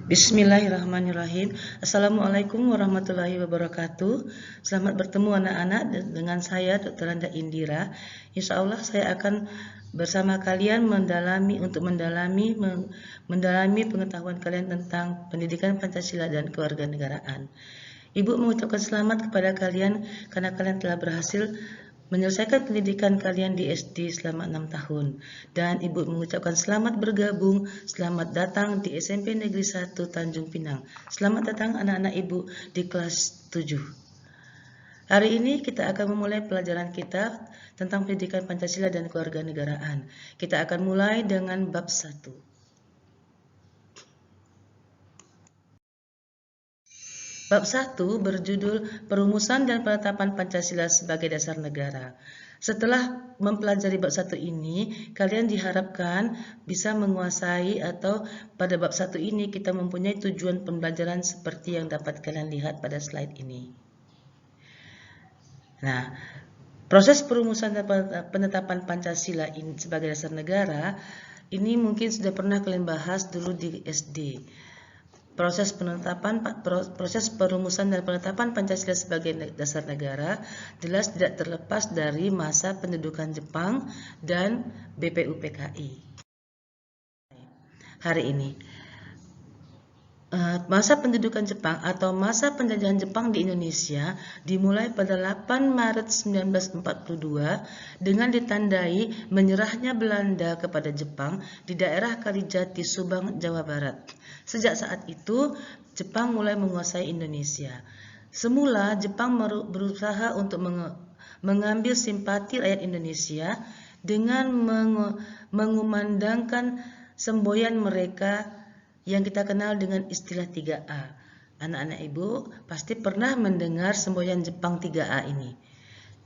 Bismillahirrahmanirrahim. Assalamualaikum warahmatullahi wabarakatuh. Selamat bertemu anak-anak dengan saya Dr. Randa Indira. Insya Allah saya akan bersama kalian mendalami pengetahuan kalian tentang pendidikan Pancasila dan kewarganegaraan. Ibu mengucapkan selamat kepada kalian karena kalian telah berhasil menyelesaikan pendidikan kalian di SD selama 6 tahun. Dan Ibu mengucapkan selamat bergabung, selamat datang di SMP Negeri 1 Tanjung Pinang. Selamat datang anak-anak Ibu di kelas 7. Hari ini kita akan memulai pelajaran kita tentang pendidikan Pancasila dan kewarganegaraan. Kita akan mulai dengan bab 1. Bab 1 berjudul Perumusan dan Penetapan Pancasila sebagai Dasar Negara. Setelah mempelajari bab 1 ini, kalian diharapkan bisa menguasai atau pada bab 1 ini kita mempunyai tujuan pembelajaran seperti yang dapat kalian lihat pada slide ini. Nah, proses perumusan dan penetapan Pancasila ini sebagai dasar negara, ini mungkin sudah pernah kalian bahas dulu di SD. Proses perumusan dan penetapan Pancasila sebagai dasar negara jelas tidak terlepas dari masa pendudukan Jepang dan BPUPKI. Hari ini, masa pendudukan Jepang atau masa penjajahan Jepang di Indonesia dimulai pada 8 Maret 1942 dengan ditandai menyerahnya Belanda kepada Jepang di daerah Kalijati, Subang, Jawa Barat. Sejak saat itu, Jepang mulai menguasai Indonesia. Semula, Jepang berusaha untuk mengambil simpati rakyat Indonesia dengan mengumandangkan semboyan mereka yang kita kenal dengan istilah 3A. Anak-anak Ibu pasti pernah mendengar semboyan Jepang 3A ini,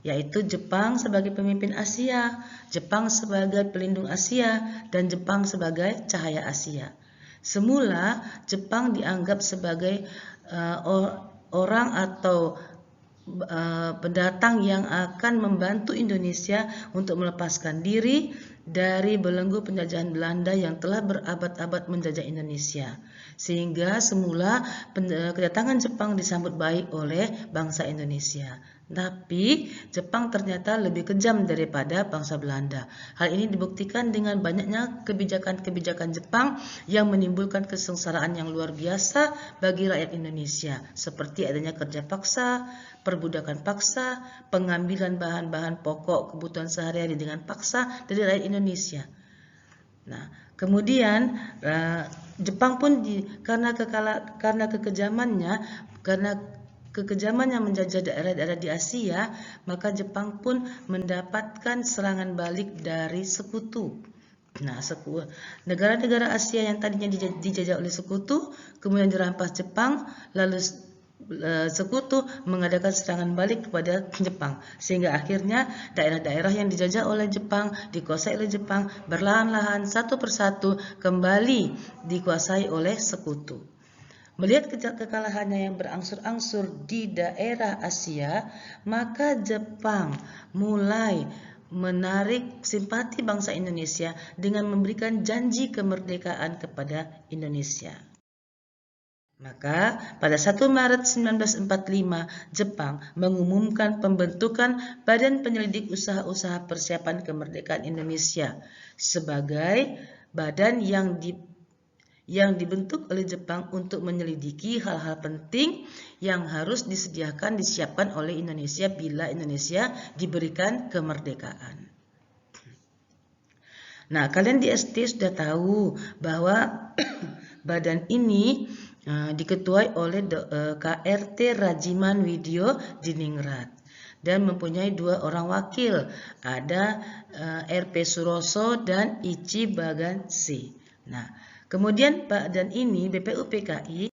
yaitu Jepang sebagai pemimpin Asia, Jepang sebagai pelindung Asia, dan Jepang sebagai cahaya Asia. Semula Jepang dianggap sebagai orang atau pendatang yang akan membantu Indonesia untuk melepaskan diri dari belenggu penjajahan Belanda yang telah berabad-abad menjajah Indonesia. Sehingga semula kedatangan Jepang disambut baik oleh bangsa Indonesia. Tapi Jepang ternyata lebih kejam daripada bangsa Belanda. Hal ini dibuktikan dengan banyaknya kebijakan-kebijakan Jepang yang menimbulkan kesengsaraan yang luar biasa bagi rakyat Indonesia, seperti adanya kerja paksa, perbudakan paksa, pengambilan bahan-bahan pokok kebutuhan sehari-hari dengan paksa dari rakyat Indonesia. Nah, kemudian Jepang pun karena kekejamannya menjajah daerah-daerah di Asia, maka Jepang pun mendapatkan serangan balik dari sekutu. Nah, negara-negara Asia yang tadinya dijajah oleh sekutu, kemudian dirampas Jepang, lalu sekutu mengadakan serangan balik kepada Jepang, sehingga akhirnya daerah-daerah yang dijajah oleh Jepang, dikuasai oleh Jepang, berlahan-lahan satu persatu kembali dikuasai oleh sekutu. Melihat kekalahannya yang berangsur-angsur di daerah Asia, maka Jepang mulai menarik simpati bangsa Indonesia dengan memberikan janji kemerdekaan kepada Indonesia. Maka pada 1 Maret 1945, Jepang mengumumkan pembentukan Badan Penyelidik Usaha-Usaha Persiapan Kemerdekaan Indonesia sebagai badan yang dibentuk oleh Jepang untuk menyelidiki hal-hal penting yang harus disiapkan oleh Indonesia bila Indonesia diberikan kemerdekaan. Nah, kalian di SD sudah tahu bahwa badan ini diketuai oleh KRT Rajiman Widyo Diningrat dan mempunyai 2 orang wakil, ada RP Suroso dan Ichi Bagansi. Nah, kemudian badan ini BPUPKI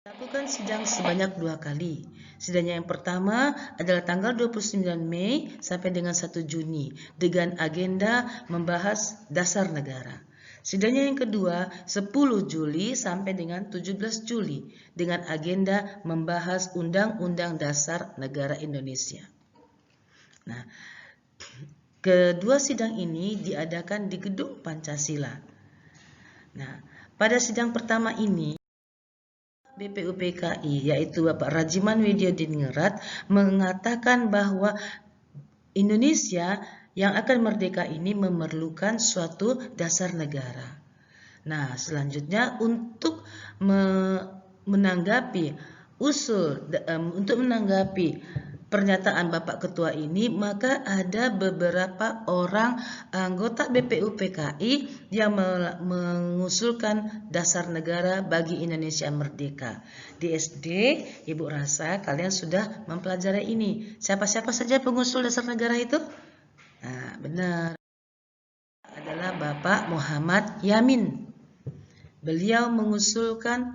melakukan sidang sebanyak 2 kali. Sidangnya yang pertama adalah tanggal 29 Mei sampai dengan 1 Juni dengan agenda membahas dasar negara. Sidangnya yang kedua 10 Juli sampai dengan 17 Juli dengan agenda membahas Undang-Undang Dasar Negara Indonesia. Nah, kedua sidang ini diadakan di Gedung Pancasila. Nah, pada sidang pertama ini BPUPKI yaitu Bapak Rajiman Widyodiningrat mengatakan bahwa Indonesia yang akan merdeka ini memerlukan suatu dasar negara. Nah, selanjutnya untuk menanggapi pernyataan Bapak Ketua ini, maka ada beberapa orang anggota BPUPKI yang mengusulkan dasar negara bagi Indonesia merdeka. Di SD, Ibu rasa kalian sudah mempelajari ini. Siapa-siapa saja pengusul dasar negara itu? Nah, benar. Adalah Bapak Muhammad Yamin. Beliau mengusulkan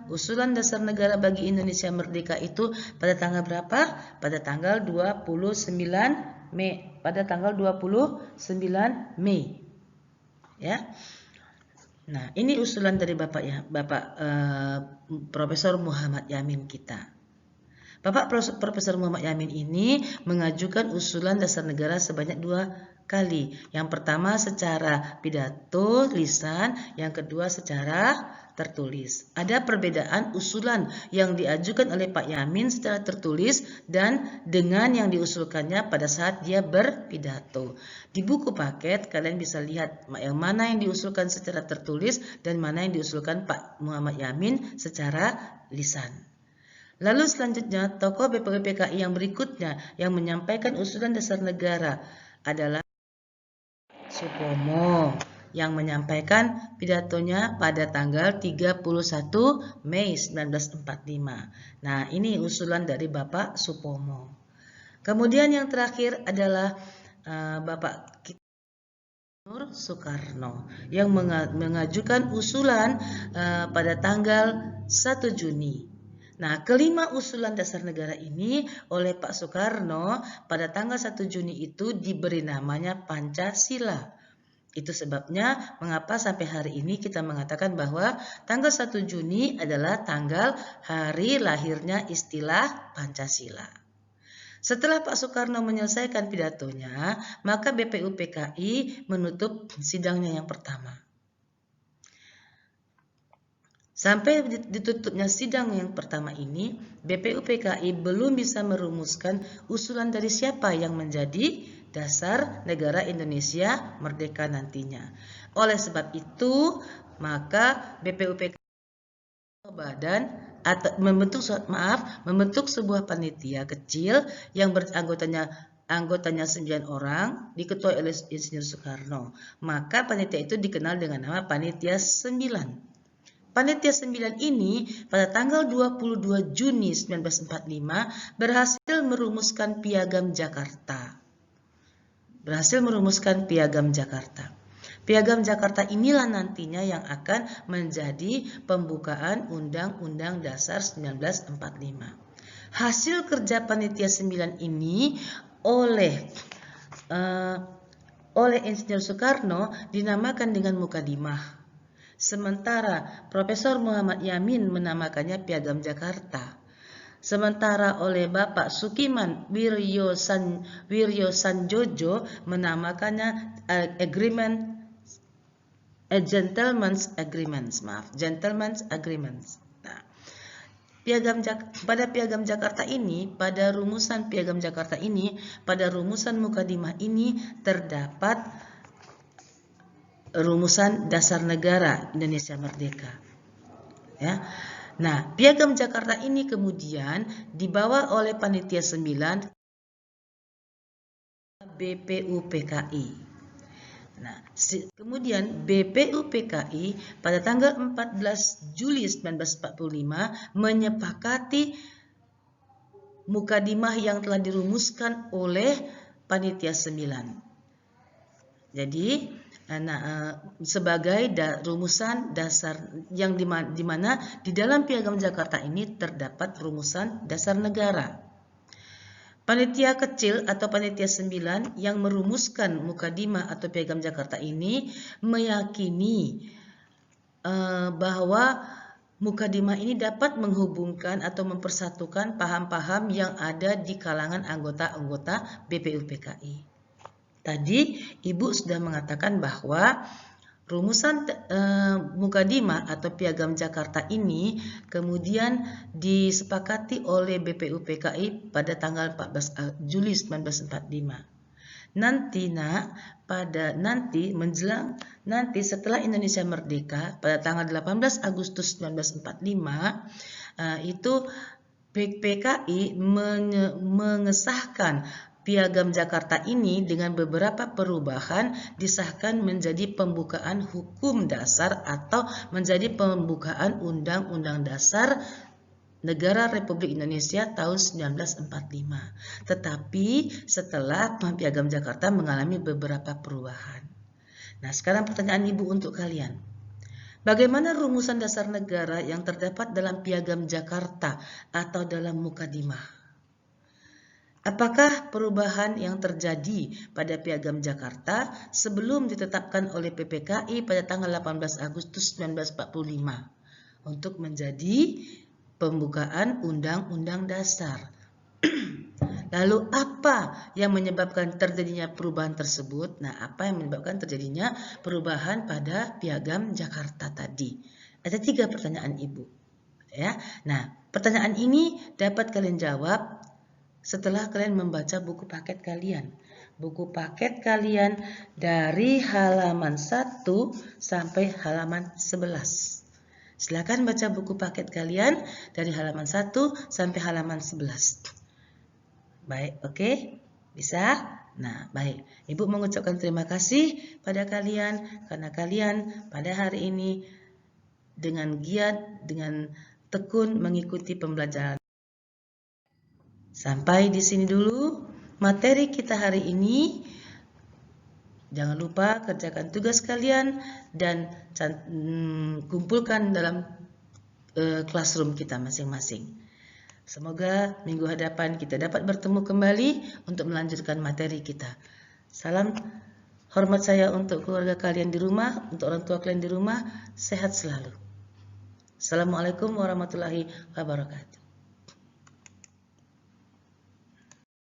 usulan dasar negara bagi Indonesia merdeka itu pada tanggal berapa? Pada tanggal 29 Mei. Pada tanggal 29 Mei. Ya. Nah, ini usulan dari Bapak Profesor Muhammad Yamin kita. Bapak Profesor Muhammad Yamin ini mengajukan usulan dasar negara sebanyak 2 kali. Yang pertama secara pidato lisan, yang kedua secara tertulis. Ada perbedaan usulan yang diajukan oleh Pak Yamin secara tertulis dan dengan yang diusulkannya pada saat dia berpidato. Di buku paket kalian bisa lihat yang mana yang diusulkan secara tertulis dan mana yang diusulkan Pak Muhammad Yamin secara lisan. Lalu selanjutnya tokoh BPUPKI yang berikutnya yang menyampaikan usulan dasar negara adalah Supomo yang menyampaikan pidatonya pada tanggal 31 Mei 1945. Nah, ini usulan dari Bapak Supomo. Kemudian yang terakhir adalah Bapak Nur Soekarno yang mengajukan usulan pada tanggal 1 Juni. Nah, kelima usulan dasar negara ini oleh Pak Soekarno pada tanggal 1 Juni itu diberi namanya Pancasila. Itu sebabnya mengapa sampai hari ini kita mengatakan bahwa tanggal 1 Juni adalah tanggal hari lahirnya istilah Pancasila. Setelah Pak Soekarno menyelesaikan pidatonya, maka BPUPKI menutup sidangnya yang pertama. Sampai ditutupnya sidang yang pertama ini, BPUPKI belum bisa merumuskan usulan dari siapa yang menjadi dasar negara Indonesia merdeka nantinya. Oleh sebab itu, maka BPUPKI membentuk sebuah panitia kecil yang anggotanya 9 orang, diketuai oleh Insinyur Soekarno. Maka panitia itu dikenal dengan nama Panitia 9. Panitia 9 ini pada tanggal 22 Juni 1945 berhasil merumuskan Piagam Jakarta. Piagam Jakarta inilah nantinya yang akan menjadi pembukaan Undang-Undang Dasar 1945. Hasil kerja Panitia 9 ini oleh Insinyur Soekarno dinamakan dengan Mukadimah. Sementara Profesor Muhammad Yamin menamakannya Piagam Jakarta. Sementara oleh Bapak Sukiman Wiryo Sanjojo menamakannya Gentleman's Agreements. Nah, pada Piagam Jakarta ini, pada rumusan Piagam Jakarta ini, pada rumusan Mukadimah ini terdapat rumusan dasar negara Indonesia merdeka. Ya. Nah, Piagam Jakarta ini kemudian dibawa oleh Panitia 9 BPUPKI. Nah, kemudian BPUPKI pada tanggal 14 Juli 1945 menyepakati Mukadimah yang telah dirumuskan oleh Panitia 9. Jadi sebagai rumusan dasar yang dimana di dalam Piagam Jakarta ini terdapat rumusan dasar negara. Panitia kecil atau Panitia 9 yang merumuskan Mukadimah atau Piagam Jakarta ini meyakini bahwa Mukadimah ini dapat menghubungkan atau mempersatukan paham-paham yang ada di kalangan anggota-anggota BPUPKI. Tadi Ibu sudah mengatakan bahwa Rumusan Mukadimah atau Piagam Jakarta ini kemudian disepakati oleh BPUPKI pada tanggal 14 Juli 1945. Nanti setelah Indonesia merdeka pada tanggal 18 Agustus 1945 itu PKI mengesahkan Piagam Jakarta ini dengan beberapa perubahan disahkan menjadi pembukaan hukum dasar atau menjadi pembukaan Undang-Undang Dasar Negara Republik Indonesia tahun 1945. Tetapi setelah Piagam Jakarta mengalami beberapa perubahan. Nah, sekarang pertanyaan Ibu untuk kalian. Bagaimana rumusan dasar negara yang terdapat dalam Piagam Jakarta atau dalam Mukadimah? Apakah perubahan yang terjadi pada Piagam Jakarta sebelum ditetapkan oleh PPKI pada tanggal 18 Agustus 1945 untuk menjadi pembukaan Undang-Undang Dasar? Lalu apa yang menyebabkan terjadinya perubahan tersebut? Nah, apa yang menyebabkan terjadinya perubahan pada Piagam Jakarta tadi? Ada 3 pertanyaan Ibu. Ya. Nah, pertanyaan ini dapat kalian jawab setelah kalian membaca buku paket kalian. Buku paket kalian dari halaman 1 sampai halaman 11. Silakan baca buku paket kalian dari halaman 1 sampai halaman 11. Baik, oke? Bisa? Nah, baik. Ibu mengucapkan terima kasih pada kalian karena kalian pada hari ini dengan giat, dengan tekun mengikuti pembelajaran. Sampai di sini dulu materi kita hari ini. Jangan lupa kerjakan tugas kalian dan kumpulkan dalam classroom kita masing-masing. Semoga minggu hadapan kita dapat bertemu kembali untuk melanjutkan materi kita. Salam hormat saya untuk keluarga kalian di rumah, untuk orang tua kalian di rumah. Sehat selalu. Assalamualaikum warahmatullahi wabarakatuh.